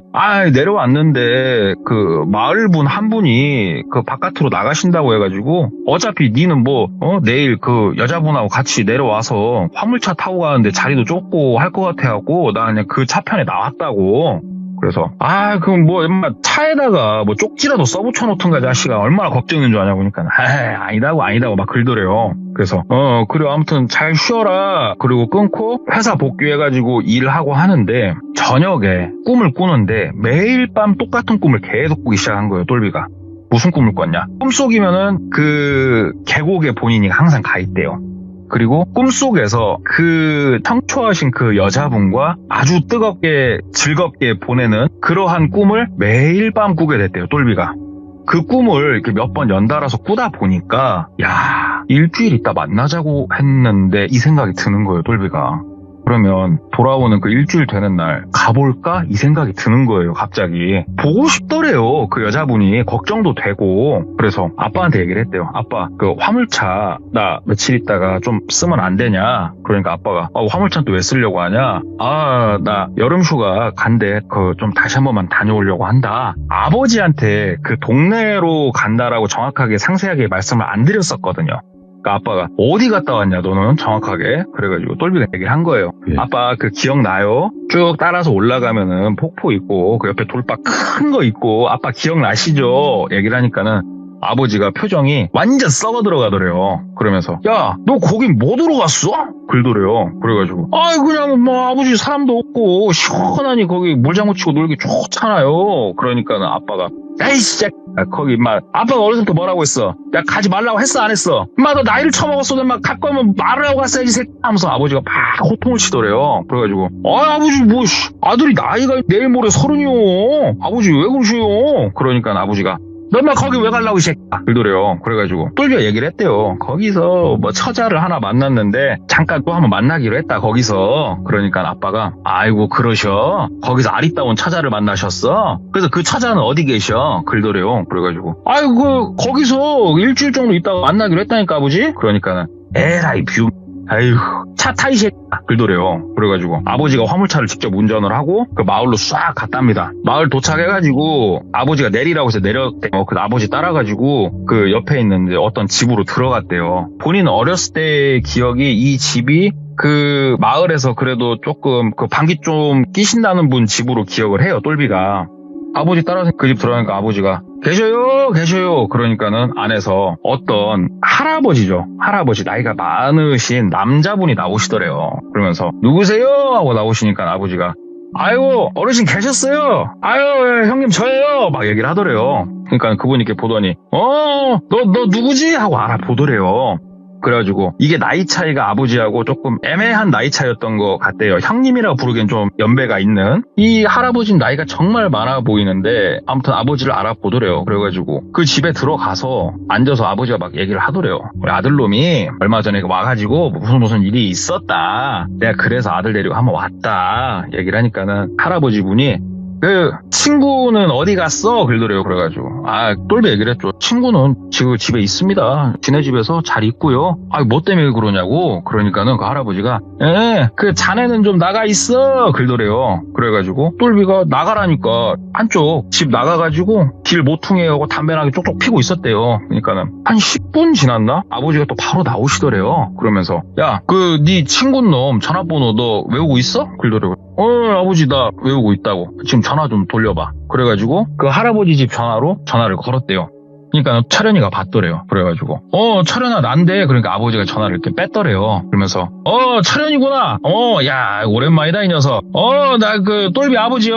내려왔는데 그 마을분 한 분이 그 바깥으로 나가신다고 해가지고 어차피 니는 내일 그 여자분하고 같이 내려와서 화물차 타고 가는데 자리도 좁고 할 것 같아갖고 나 그냥 그 차편에 나왔다고. 그래서 그럼 차에다가 쪽지라도 써붙여놓던가 자식아 얼마나 걱정인 줄 아냐고 그러니까 아니다고 막 그러더래요. 그래서 그래 아무튼 잘 쉬어라. 그리고 끊고 회사 복귀해가지고 일을 하고 하는데 저녁에 꿈을 꾸는데 매일 밤 똑같은 꿈을 계속 꾸기 시작한 거예요. 똘비가. 무슨 꿈을 꿨냐? 꿈속이면은 그 계곡에 본인이 항상 가 있대요. 그리고 꿈속에서 그 청초하신 그 여자분과 아주 뜨겁게 즐겁게 보내는 그러한 꿈을 매일 밤 꾸게 됐대요. 똘비가. 그 꿈을 이렇게 몇 번 연달아서 꾸다 보니까 일주일 있다 만나자고 했는데 이 생각이 드는 거예요. 똘비가. 그러면 돌아오는 그 일주일 되는 날 가볼까? 이 생각이 드는 거예요. 갑자기. 보고 싶더래요. 그 여자분이. 걱정도 되고. 그래서 아빠한테 얘기를 했대요. 아빠 그 화물차 나 며칠 있다가 좀 쓰면 안 되냐? 그러니까 아빠가 화물차 또 왜 쓰려고 하냐? 나 여름휴가 간대. 그 좀 다시 한 번만 다녀오려고 한다. 아버지한테 그 동네로 간다라고 정확하게 상세하게 말씀을 안 드렸었거든요. 아빠가 어디 갔다 왔냐 너는 정확하게. 그래가지고 똘비가 얘기를 한 거예요. 아빠 그 기억나요? 쭉 따라서 올라가면은 폭포 있고 그 옆에 돌박 큰 거 있고 아빠 기억나시죠? 얘기를 하니까는 아버지가 표정이 완전 썩어 들어가더래요. 그러면서 야 너 거기 뭐 들어갔어? 그러더래요. 그래가지고 그냥 아버지 사람도 없고 시원하니 거기 물장구 치고 놀기 좋잖아요. 그러니까는 아빠가 야이씨 거기 아빠가 어렸을 때 뭐라고 했어? 야 가지 말라고 했어 안 했어? 너 나이를 처먹었어. 갈 거면 말을 하고 갔어야지 새끼 하면서 아버지가 막 호통을 치더래요. 그래가지고 아버지 아들이 나이가 내일 모레 30이요. 아버지 왜 그러시요? 그러니까 아버지가 너 거기 왜 가려고 이 새끼야 그러더래요. 그래가지고 똘비가 얘기를 했대요. 거기서 처자를 하나 만났는데 잠깐 또 한번 만나기로 했다 거기서. 그러니까 아빠가 아이고 그러셔? 거기서 아리따운 처자를 만나셨어? 그래서 그 처자는 어디 계셔? 그러더래요. 그래가지고 거기서 일주일 정도 있다가 만나기로 했다니까 아버지? 그러니까는 에라이 뷰 차 타이 새끼야 그러더래요. 그래가지고 아버지가 화물차를 직접 운전을 하고 그 마을로 싹 갔답니다. 마을 도착해가지고 아버지가 내리라고 해서 내렸대요. 그 아버지 따라가지고 그 옆에 있는 어떤 집으로 들어갔대요. 본인 어렸을 때의 기억이 이 집이 그 마을에서 그래도 조금 그 방귀 좀 끼신다는 분 집으로 기억을 해요. 똘비가. 아버지 따라서 그 집 들어가니까 아버지가 계셔요. 그러니까는 안에서 어떤 할아버지 나이가 많으신 남자분이 나오시더래요. 그러면서 누구세요? 하고 나오시니까 아버지가 아이고 어르신 계셨어요. 형님 저예요. 막 얘기를 하더래요. 그러니까 그분이 이렇게 보더니 너 누구지? 하고 알아보더래요. 그래가지고 이게 나이 차이가 아버지하고 조금 애매한 나이 차이였던 것 같대요. 형님이라고 부르기엔 좀 연배가 있는. 이 할아버지는 나이가 정말 많아 보이는데 아무튼 아버지를 알아보더래요. 그래가지고 그 집에 들어가서 앉아서 아버지가 막 얘기를 하더래요. 우리 아들놈이 얼마 전에 와가지고 무슨 일이 있었다. 내가 그래서 아들 데리고 한번 왔다. 얘기를 하니까는 할아버지 분이 그 친구는 어디 갔어? 그러더래요. 그래가지고 똘비 얘기를 했죠. 친구는 지금 집에 있습니다. 지네 집에서 잘 있고요. 뭐 때문에 그러냐고. 그러니까는 그 할아버지가 그 자네는 좀 나가 있어. 그러더래요. 그래가지고 똘비가 나가라니까 한쪽 집 나가가지고 길 모퉁이에 하고 담배나게 쪽쪽 피고 있었대요. 그러니까는 한 10분 지났나? 아버지가 또 바로 나오시더래요. 그러면서 야 그 네 친구 놈 전화번호 너 외우고 있어? 그러더래요. 아버지 나 외우고 있다고. 지금 전화 좀 돌려봐. 그래가지고 그 할아버지 집 전화를 걸었대요. 그러니까 철현이가 받더래요. 그래가지고 철현아 난데. 그러니까 아버지가 전화를 이렇게 뺐더래요. 그러면서 철현이구나. 야 오랜만이다 이 녀석. 나 그 똘비 아버지요.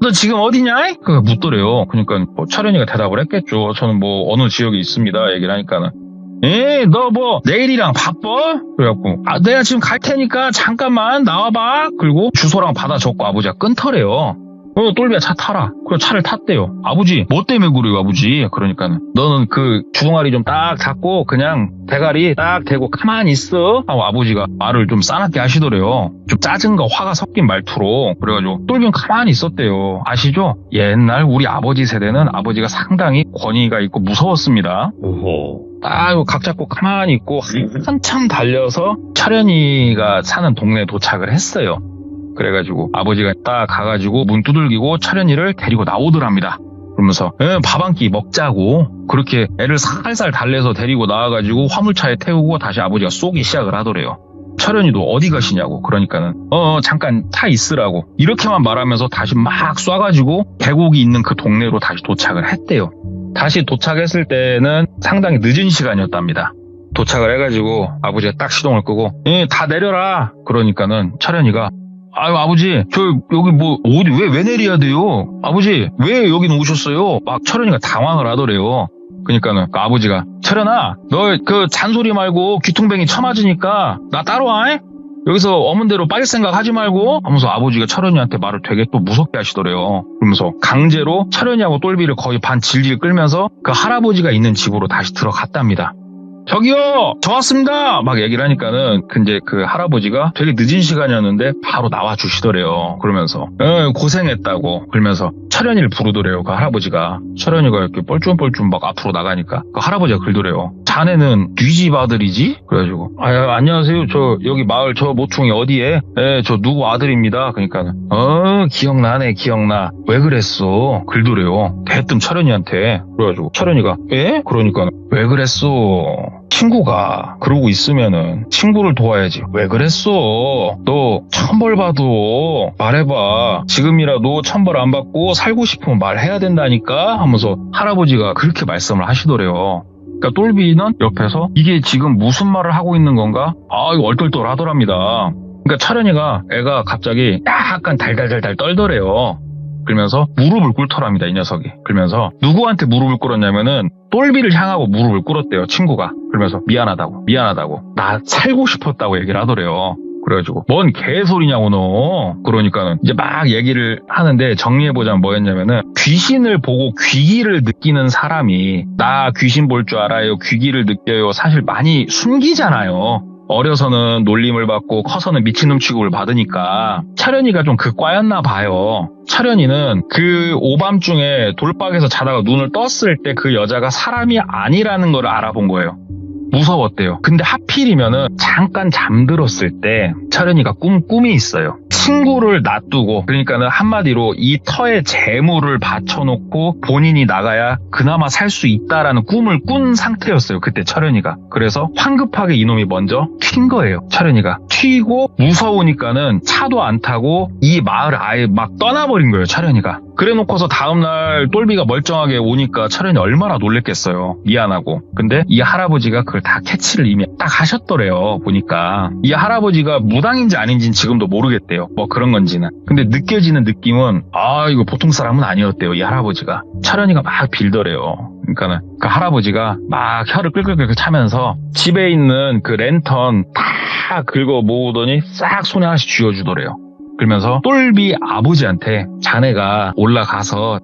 너 지금 어디냐? 그 묻더래요. 그러니까 철현이가 대답을 했겠죠. 저는 어느 지역에 있습니다. 얘기를 하니까는 너 내일이랑 바빠? 그래갖고 내가 지금 갈 테니까 잠깐만 나와봐. 그리고 주소랑 받아 적고 아버지가 끊더래요. 똘비야 차 타라. 그래서 차를 탔대요. 아버지 뭐 때문에 그래요 아버지? 그러니까는 너는 그 주둥아리 좀 딱 잡고 그냥 대가리 딱 대고 가만히 있어 하고 아버지가 말을 좀 싸납게 하시더래요. 좀 짜증과 화가 섞인 말투로. 그래가지고 똘비는 가만히 있었대요. 아시죠? 옛날 우리 아버지 세대는 아버지가 상당히 권위가 있고 무서웠습니다. 오호. 각 잡고 가만히 있고 한참 달려서 철현이가 사는 동네에 도착을 했어요. 그래가지고 아버지가 딱 가가지고 문 두들기고 철현이를 데리고 나오더랍니다. 그러면서 밥 한 끼 먹자고 그렇게 애를 살살 달래서 데리고 나와가지고 화물차에 태우고 다시 아버지가 쏘기 시작을 하더래요. 철현이도 어디 가시냐고. 그러니까는 잠깐 타 있으라고 이렇게만 말하면서 다시 막 쏴가지고 계곡이 있는 그 동네로 다시 도착을 했대요. 다시 도착했을 때는 상당히 늦은 시간이었답니다. 도착을 해가지고 아버지가 딱 시동을 끄고 다 내려라. 그러니까는 철현이가 아유 아버지 저 여기 뭐 어디 왜 내려야 돼요? 아버지 왜 여기 오셨어요? 막 철현이가 당황을 하더래요. 그러니까는 그 아버지가 철현아 너 그 잔소리 말고 귀퉁뱅이 쳐맞으니까 나 따라와. 여기서 어문대로 빠질 생각 하지 말고 하면서 아버지가 철현이한테 말을 되게 또 무섭게 하시더래요. 그러면서 강제로 철현이하고 똘비를 거의 반 질질 끌면서 그 할아버지가 있는 집으로 다시 들어갔답니다. 저기요 저 왔습니다 막 얘기를 하니까는 근데 그 할아버지가 되게 늦은 시간이었는데 바로 나와 주시더래요. 그러면서 고생했다고 그러면서 철현이를 부르더래요. 그 할아버지가 철현이가 이렇게 뻘쭘뻘쭘 막 앞으로 나가니까 그 할아버지가 그러더래요. 자네는 뒤집 아들이지? 그래가지고 안녕하세요 저 여기 마을 저 모퉁이 어디에 저 누구 아들입니다. 그러니까는 기억나네 기억나 왜 그랬어? 그러더래요. 대뜸 철현이한테. 그래가지고 철현이가 그러니까 왜 그랬어? 친구가 그러고 있으면은 친구를 도와야지. 왜 그랬어? 너 천벌 봐도 말해봐. 지금이라도 천벌 안 받고 살고 싶으면 말해야 된다니까 하면서 할아버지가 그렇게 말씀을 하시더래요. 그러니까 똘비는 옆에서 이게 지금 무슨 말을 하고 있는 건가? 이거 얼떨떨 하더랍니다. 그러니까 철현이가 애가 갑자기 약간 달달달달 떨더래요. 그러면서 무릎을 꿇더랍니다, 이 녀석이. 그러면서 누구한테 무릎을 꿇었냐면은 똘비를 향하고 무릎을 꿇었대요, 친구가. 그러면서 미안하다고 나 살고 싶었다고 얘기를 하더래요. 그래가지고 뭔 개소리냐고 너. 그러니까는 이제 막 얘기를 하는데 정리해보자면 뭐였냐면은 귀신을 보고 귀기를 느끼는 사람이 나 귀신 볼 줄 알아요, 귀기를 느껴요 사실 많이 숨기잖아요. 어려서는 놀림을 받고 커서는 미친놈 취급을 받으니까 철현이가 좀 그 과였나 봐요. 철현이는 그 오밤중에 돌박에서 자다가 눈을 떴을 때 그 여자가 사람이 아니라는 걸 알아본 거예요. 무서웠대요. 근데 하필이면은 잠깐 잠들었을 때 철현이가 꿈이 있어요. 친구를 놔두고 그러니까는 한마디로 이 터에 재물을 바쳐놓고 본인이 나가야 그나마 살 수 있다라는 꿈을 꾼 상태였어요. 그때 철현이가. 그래서 황급하게 이놈이 먼저 튄 거예요. 철현이가. 튀고 무서우니까는 차도 안 타고 이 마을을 아예 막 떠나버린 거예요. 철현이가. 그래놓고서 다음날 똘비가 멀쩡하게 오니까 철현이 얼마나 놀랬겠어요. 미안하고. 근데 이 할아버지가 그걸 다 캐치를 이미 딱 하셨더래요. 보니까. 이 할아버지가 무당인지 아닌지는 지금도 모르겠대요. 뭐 그런 건지는. 근데 느껴지는 느낌은 이거 보통 사람은 아니었대요. 이 할아버지가. 철현이가 막 빌더래요. 그러니까는 그 할아버지가 막 혀를 끌끌끌 차면서 집에 있는 그 랜턴 다 긁어 모으더니 싹 손에 하나씩 쥐어주더래요. 그러면서 똘비 아버지한테 자네가 올라가서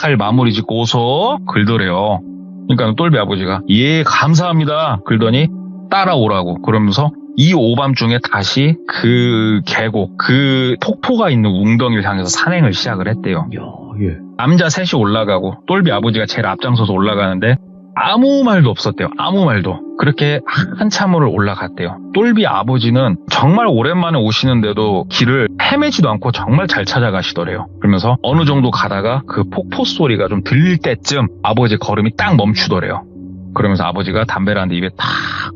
잘 마무리 짓고 오소 그러더래요. 그러니까 똘비 아버지가 예 감사합니다 그러더니 따라오라고. 그러면서 이 오밤중에 다시 그 계곡 그 폭포가 있는 웅덩이를 향해서 산행을 시작을 했대요. 남자 셋이 올라가고 똘비 아버지가 제일 앞장서서 올라가는데 아무 말도 없었대요. 아무 말도. 그렇게 한참을 올라갔대요. 똘비 아버지는 정말 오랜만에 오시는데도 길을 헤매지도 않고 정말 잘 찾아가시더래요. 그러면서 어느 정도 가다가 그 폭포 소리가 좀 들릴 때쯤 아버지 걸음이 딱 멈추더래요. 그러면서 아버지가 담배를 한 대 입에 탁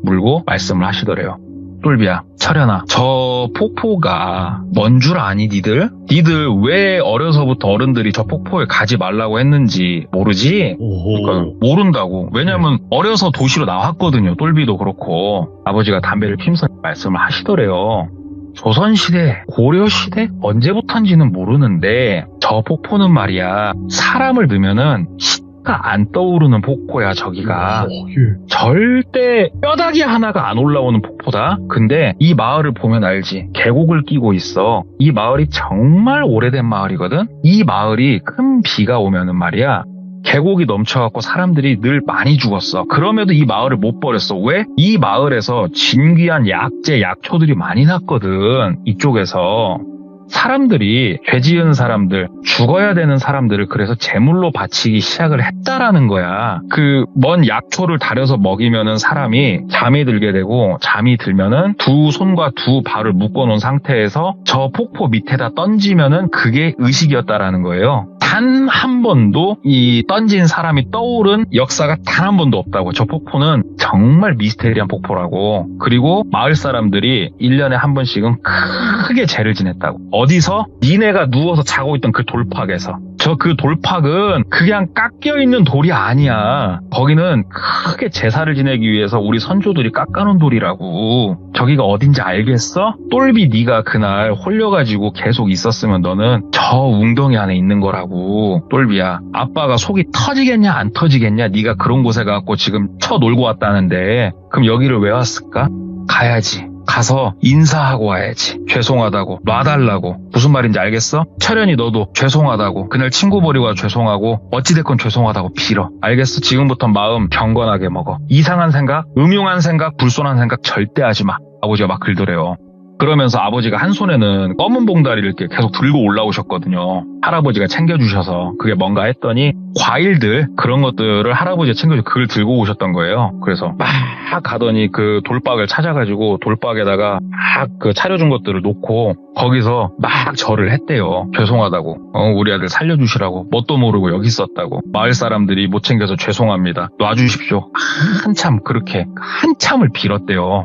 물고 말씀을 하시더래요. 똘비야, 철현아, 저 폭포가 뭔 줄 아니 니들? 니들 왜 어려서부터 어른들이 저 폭포에 가지 말라고 했는지 모르지? 그러니까 모른다고. 왜냐면 어려서 도시로 나왔거든요. 똘비도 그렇고. 아버지가 담배를 피면서 말씀을 하시더래요. 조선시대, 고려시대 언제부턴지는 모르는데 저 폭포는 말이야 사람을 넣으면은 하나가 안 떠오르는 폭포야, 저기가. 절대 뼈다귀 하나가 안 올라오는 폭포다. 근데 이 마을을 보면 알지. 계곡을 끼고 있어. 이 마을이 정말 오래된 마을이거든. 이 마을이 큰 비가 오면은 말이야, 계곡이 넘쳐갖고 사람들이 늘 많이 죽었어. 그럼에도 이 마을을 못 버렸어. 왜? 이 마을에서 진귀한 약재, 약초들이 많이 났거든. 이쪽에서. 사람들이, 죄 지은 사람들, 죽어야 되는 사람들을 그래서 제물로 바치기 시작을 했다라는 거야. 그 먼 약초를 다려서 먹이면은 사람이 잠이 들게 되고, 잠이 들면은 두 손과 두 발을 묶어놓은 상태에서 저 폭포 밑에다 던지면은 그게 의식이었다라는 거예요. 단 한 번도 이 던진 사람이 떠오른 역사가 단 한 번도 없다고. 저 폭포는 정말 미스테리한 폭포라고. 그리고 마을 사람들이 1년에 한 번씩은 크게 죄를 지냈다고. 어디서? 니네가 누워서 자고 있던 그 돌팍에서. 저 그 돌팍은 그냥 깎여있는 돌이 아니야. 거기는 크게 제사를 지내기 위해서 우리 선조들이 깎아놓은 돌이라고. 저기가 어딘지 알겠어? 똘비 네가 그날 홀려가지고 계속 있었으면 너는 저 웅덩이 안에 있는 거라고. 똘비야, 아빠가 속이 터지겠냐 안 터지겠냐, 네가 그런 곳에 가서 지금 쳐놀고 왔다는데 그럼 여기를 왜 왔을까? 가야지. 가서 인사하고 와야지. 죄송하다고, 놔달라고. 무슨 말인지 알겠어? 철현이 너도 죄송하다고, 그날 친구 버리고 죄송하고, 어찌됐건 죄송하다고 빌어. 알겠어? 지금부터 마음 경건하게 먹어. 이상한 생각, 음흉한 생각, 불손한 생각 절대 하지 마. 아버지가 막 글더래요. 그러면서 아버지가 한 손에는 검은 봉다리를 이렇게 계속 들고 올라오셨거든요. 할아버지가 챙겨주셔서. 그게 뭔가 했더니 과일들, 그런 것들을 할아버지가 챙겨주고 그걸 들고 오셨던 거예요. 그래서 막 가더니 그 돌박을 찾아가지고 돌박에다가 막 그 차려준 것들을 놓고 거기서 막 절을 했대요. 죄송하다고, 우리 아들 살려주시라고, 뭣도 모르고 여기 있었다고, 마을 사람들이 못 챙겨서 죄송합니다, 놔주십시오. 한참 그렇게 한참을 빌었대요.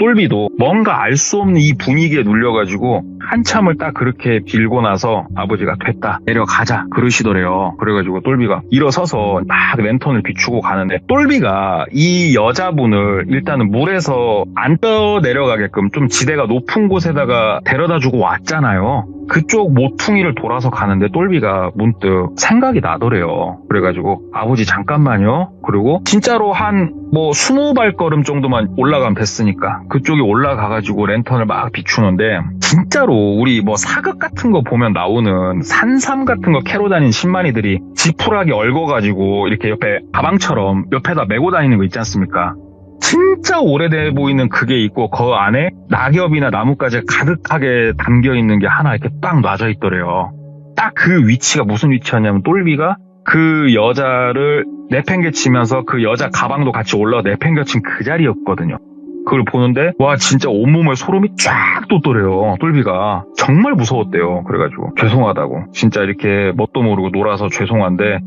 똘비도 뭔가 알 수 없는 이 분위기에 눌려가지고 한참을 딱 그렇게 빌고 나서 아버지가 됐다, 내려가자 그러시더래요. 그래가지고 똘비가 일어서서 막 랜턴을 비추고 가는데, 똘비가 이 여자분을 일단은 물에서 안 떠내려가게끔 좀 지대가 높은 곳에다가 데려다주고 왔잖아요. 그쪽 모퉁이를 돌아서 가는데 똘비가 문득 생각이 나더래요. 그래가지고 아버지 잠깐만요. 그리고 진짜로 한 20발걸음 정도만 올라가면 됐으니까 그쪽에 올라가가지고 랜턴을 막 비추는데, 진짜로 우리 사극 같은 거 보면 나오는 산삼 같은 거 캐러 다니는 신만이들이 지푸라기 얽어가지고 이렇게 옆에 가방처럼 옆에다 메고 다니는 거 있지 않습니까? 진짜 오래돼 보이는 그게 있고, 그 안에 낙엽이나 나뭇가지가 가득하게 담겨있는 게 하나 이렇게 딱 놔져 있더래요. 딱 그 위치가 무슨 위치였냐면, 똘비가 그 여자를 내팽개치면서 그 여자 가방도 같이 올라와 내팽개친 그 자리였거든요. 그걸 보는데 와, 진짜 온몸에 소름이 쫙 돋더래요. 똘비가 정말 무서웠대요. 그래가지고 죄송하다고, 진짜 이렇게 뭣도 모르고 놀아서 죄송한데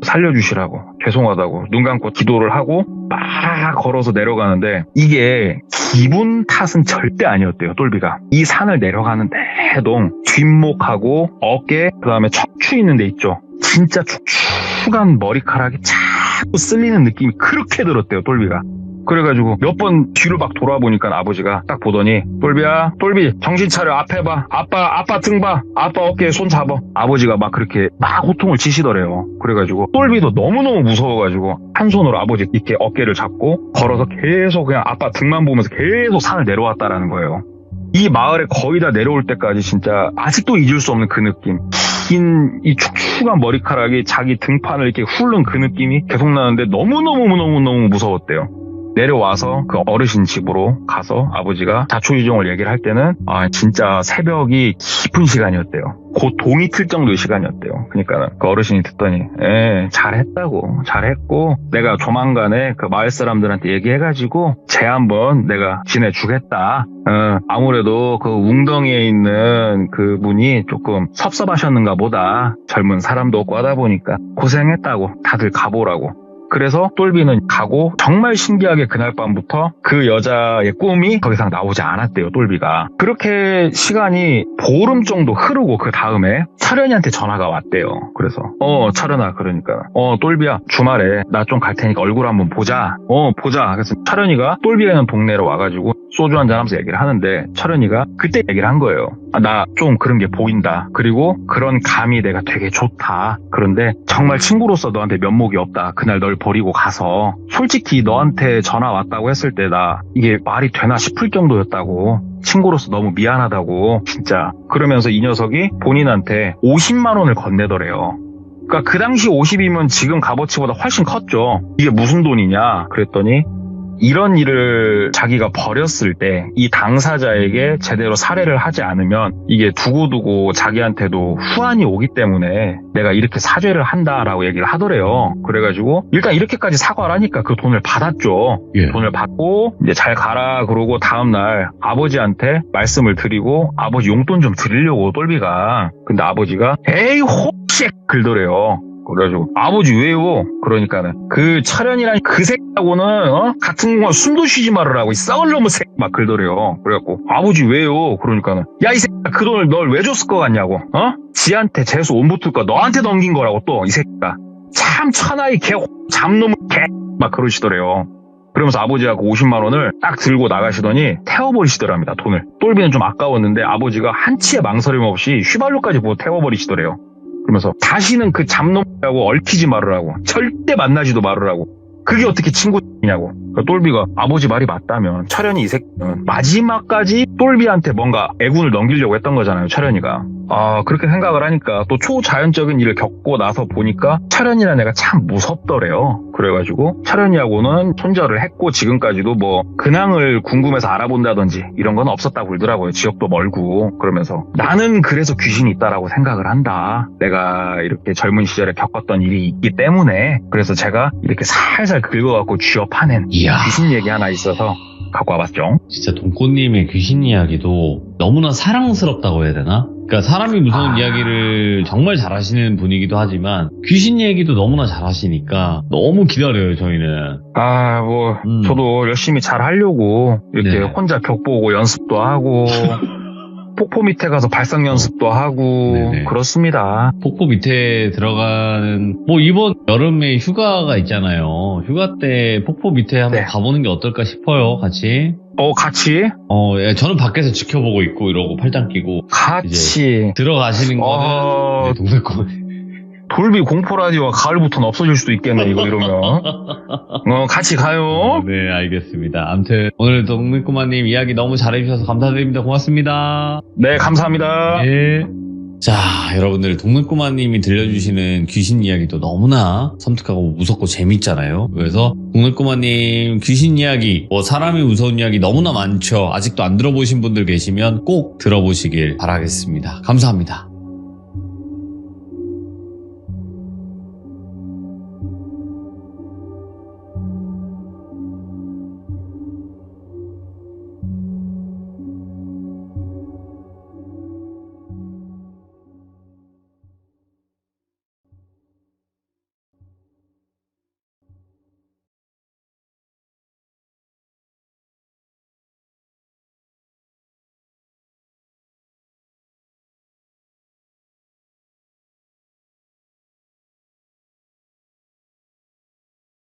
살려주시라고, 죄송하다고 눈 감고 기도를 하고 막 걸어서 내려가는데, 이게 기분 탓은 절대 아니었대요. 똘비가 이 산을 내려가는 내동 뒷목하고 어깨, 그 다음에 척추 있는 데 있죠, 진짜 축축한 머리카락이 자꾸 쓸리는 느낌이 그렇게 들었대요, 똘비가. 그래가지고 몇 번 뒤로 막 돌아보니까 아버지가 딱 보더니, 똘비야, 똘비 정신 차려, 앞에 봐, 아빠 등 봐, 아빠 어깨에 손 잡아. 아버지가 막 그렇게 막 호통을 치시더래요. 그래가지고 똘비도 너무너무 무서워가지고 한 손으로 아버지 이렇게 어깨를 잡고 걸어서 계속 그냥 아빠 등만 보면서 계속 산을 내려왔다라는 거예요. 이 마을에 거의 다 내려올 때까지 진짜 아직도 잊을 수 없는 그 느낌, 긴 이 축축한 머리카락이 자기 등판을 이렇게 훑는 그 느낌이 계속 나는데 너무너무 무서웠대요. 내려와서 그 어르신 집으로 가서 아버지가 자초지종을 얘기를 할 때는 진짜 새벽이 깊은 시간이었대요. 곧 동이 틀 정도의 시간이었대요. 그러니까 그 어르신이 듣더니 잘했다고, 잘했고 내가 조만간에 그 마을 사람들한테 얘기해가지고 쟤 한번 내가 지내주겠다. 아무래도 그 웅덩이에 있는 그 분이 조금 섭섭하셨는가 보다. 젊은 사람도 없고 하다 보니까 고생했다고, 다들 가보라고. 그래서 똘비는 가고 정말 신기하게 그날 밤부터 그 여자의 꿈이 더 이상 나오지 않았대요. 똘비가. 그렇게 시간이 보름 정도 흐르고 그 다음에 철현이한테 전화가 왔대요. 그래서 철현아, 그러니까 똘비야, 주말에 나 좀 갈 테니까 얼굴 한번 보자. 보자. 그래서 철현이가 똘비가 있는 동네로 와가지고 소주 한잔 하면서 얘기를 하는데 철현이가 그때 얘기를 한 거예요. 나 좀 그런 게 보인다. 그리고 그런 감이 내가 되게 좋다. 그런데 정말 친구로서 너한테 면목이 없다. 그날 널 버리고 가서 솔직히 너한테 전화 왔다고 했을 때 나 이게 말이 되나 싶을 정도였다고. 친구로서 너무 미안하다고 진짜. 그러면서 이 녀석이 본인한테 50만 원을 건네더래요. 그러니까 그 당시 50이면 지금 값어치보다 훨씬 컸죠. 이게 무슨 돈이냐 그랬더니 이런 일을 자기가 벌였을 때 이 당사자에게 제대로 살해를 하지 않으면 이게 두고두고 자기한테도 후환이 오기 때문에 내가 이렇게 사죄를 한다라고 얘기를 하더래요. 그래가지고 일단 이렇게까지 사과를 하니까 그 돈을 받았죠. 예. 돈을 받고 이제 잘 가라 그러고 다음날 아버지한테 말씀을 드리고 아버지 용돈 좀 드리려고 똘비가. 근데 아버지가 에이 혹시 긁더래요. 그래가지고 아버지 왜요? 그러니까는 그 철현이란 그 새끼하고는 같은 공간 숨도 쉬지 말으라고 이 썩을 놈의 새끼 막 그러더래요. 그래갖고 아버지 왜요? 그러니까는 야 이 새끼야 그 돈을 널 왜 줬을 것 같냐고. 지한테 재수 온 붙을 거 너한테 넘긴 거라고 또 이 새끼가. 참 천하의 개 잡놈의 개 막 그러시더래요. 그러면서 아버지하고 50만 원을 딱 들고 나가시더니 태워버리시더랍니다. 돈을. 똘비는 좀 아까웠는데 아버지가 한치의 망설임 없이 휘발유까지 부어 태워버리시더래요. 그러면서 다시는 그 잡놈하고 얽히지 말으라고. 절대 만나지도 말으라고. 그게 어떻게 친구냐고. 그러니까 똘비가 아버지 말이 맞다면 철현이 이 새끼는 마지막까지 똘비한테 뭔가 애군을 넘기려고 했던 거잖아요. 철현이가. 그렇게 생각을 하니까 또 초자연적인 일을 겪고 나서 보니까 철현이라는 애가 참 무섭더래요. 그래가지고 철현이하고는 손절을 했고 지금까지도 뭐 근황을 궁금해서 알아본다든지 이런 건 없었다고 그러더라고요. 지역도 멀고. 그러면서 나는 그래서 귀신이 있다라고 생각을 한다. 내가 이렇게 젊은 시절에 겪었던 일이 있기 때문에 그래서 제가 이렇게 살살 긁어갖고 쥐어파낸 이야. 귀신 얘기 하나 있어서 갖고 와봤죠. 진짜 돈꽃님의 귀신 이야기도 너무나 사랑스럽다고 해야 되나? 그러니까 사람이 무서운 이야기를 정말 잘하시는 분이기도 하지만 귀신 얘기도 너무나 잘하시니까 너무 기다려요 저희는. 저도 열심히 잘 하려고 이렇게 네. 혼자 벽보고 연습도 하고 폭포 밑에 가서 발성 연습도 하고 네네. 그렇습니다. 폭포 밑에 들어가는 뭐 이번 여름에 휴가가 있잖아요. 휴가 때 폭포 밑에 한번 네. 가보는 게 어떨까 싶어요. 같이. 같이? 예, 저는 밖에서 지켜보고 있고 이러고 팔짱 끼고 같이. 들어가시는 거는 네, 동네권. 돌비 공포 라디오가 가을부터는 없어질 수도 있겠네 이거 이러면. 같이 가요. 네, 알겠습니다. 아무튼 오늘 동네꼬마님 이야기 너무 잘해주셔서 감사드립니다. 고맙습니다. 네, 감사합니다. 네. 자, 여러분들 동네꼬마님이 들려주시는 귀신 이야기도 너무나 섬뜩하고 무섭고 재밌잖아요. 그래서 동네꼬마님 귀신 이야기, 사람이 무서운 이야기 너무나 많죠. 아직도 안 들어보신 분들 계시면 꼭 들어보시길 바라겠습니다. 감사합니다.